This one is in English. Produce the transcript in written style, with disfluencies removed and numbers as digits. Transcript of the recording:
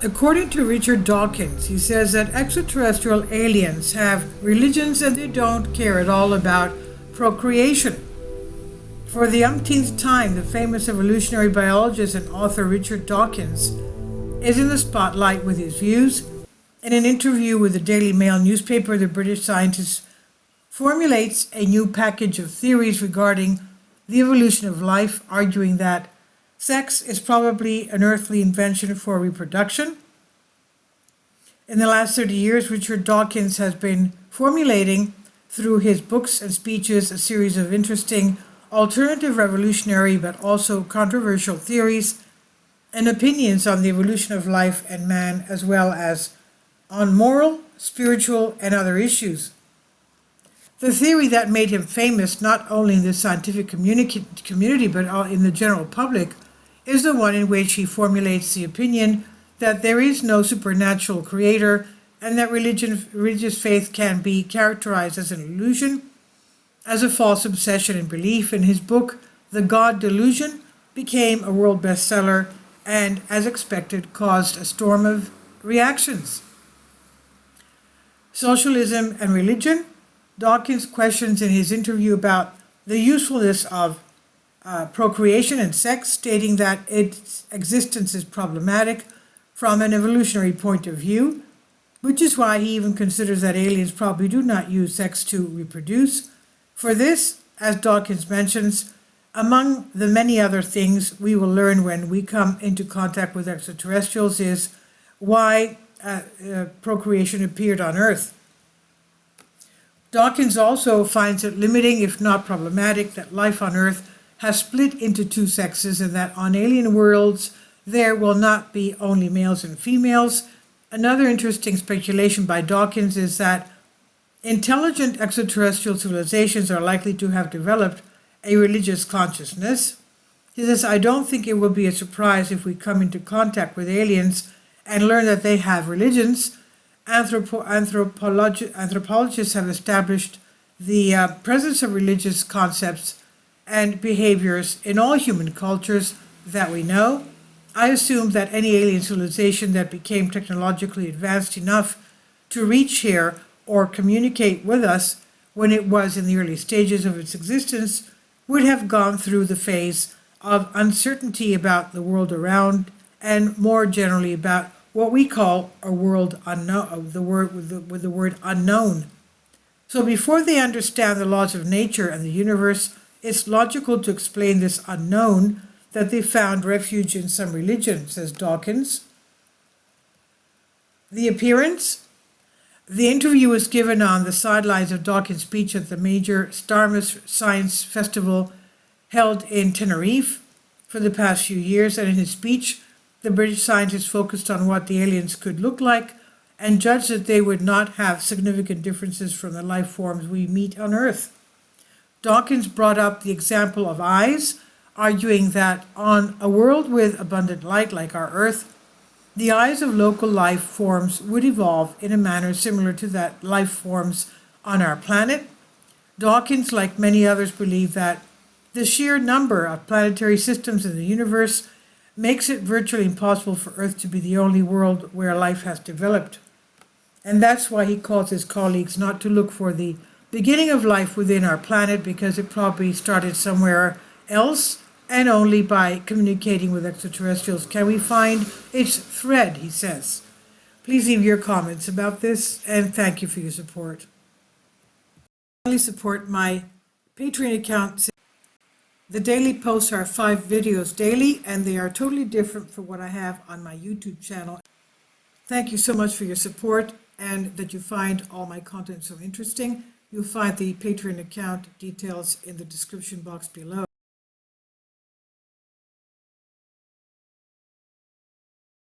According to Richard Dawkins, he says that extraterrestrial aliens have religions and they don't care at all about procreation. For the umpteenth time, the famous evolutionary biologist and author Richard Dawkins is in the spotlight with his views. In an interview with the Daily Mail newspaper, the British scientist formulates a new package of theories regarding the evolution of life, arguing that sex is probably an earthly invention for reproduction. In the last 30 years, Richard Dawkins has been formulating, through his books and speeches, a series of interesting, alternative, revolutionary, but also controversial theories and opinions on the evolution of life and man, as well as on moral, spiritual, and other issues. The theory that made him famous, not only in the scientific community, but in the general public, is the one in which he formulates the opinion that there is no supernatural creator and that religious faith can be characterized as an illusion, as a false obsession and belief. In his book, The God Delusion, became a world bestseller and, as expected, caused a storm of reactions. Socialism and religion. Dawkins questions in his interview about the usefulness of procreation and sex, stating that its existence is problematic from an evolutionary point of view, which is why he even considers that aliens probably do not use sex to reproduce. For this, as Dawkins mentions, among the many other things we will learn when we come into contact with extraterrestrials is why procreation appeared on Earth. Dawkins also finds it limiting, if not problematic, that life on Earth has split into two sexes and that on alien worlds there will not be only males and females. Another interesting speculation by Dawkins is that intelligent extraterrestrial civilizations are likely to have developed a religious consciousness. He says, I don't think it will be a surprise if we come into contact with aliens and learn that they have religions. Anthropologists have established the presence of religious concepts and behaviors in all human cultures that we know. I assume that any alien civilization that became technologically advanced enough to reach here or communicate with us when it was in the early stages of its existence would have gone through the phase of uncertainty about the world around and more generally about what we call a world unknown, with the word unknown. So before they understand the laws of nature and the universe, it's logical to explain this unknown that they found refuge in some religion, says Dawkins. The appearance. The interview was given on the sidelines of Dawkins' speech at the major Starmus Science Festival held in Tenerife for the past few years, and in his speech, the British scientist focused on what the aliens could look like and judged that they would not have significant differences from the life forms we meet on Earth. Dawkins brought up the example of eyes, arguing that on a world with abundant light like our Earth, the eyes of local life forms would evolve in a manner similar to that life forms on our planet. Dawkins, like many others, believe that the sheer number of planetary systems in the universe makes it virtually impossible for Earth to be the only world where life has developed. And that's why he calls his colleagues not to look for the beginning of life within our planet, because it probably started somewhere else, and only by communicating with extraterrestrials can we find its thread, he says. Please leave your comments about this, and thank you for your support. Please support my Patreon account. The daily posts are 5 videos daily, and they are totally different from what I have on my YouTube channel. Thank you so much for your support and that you find all my content so interesting. You'll find the Patreon account details in the description box below.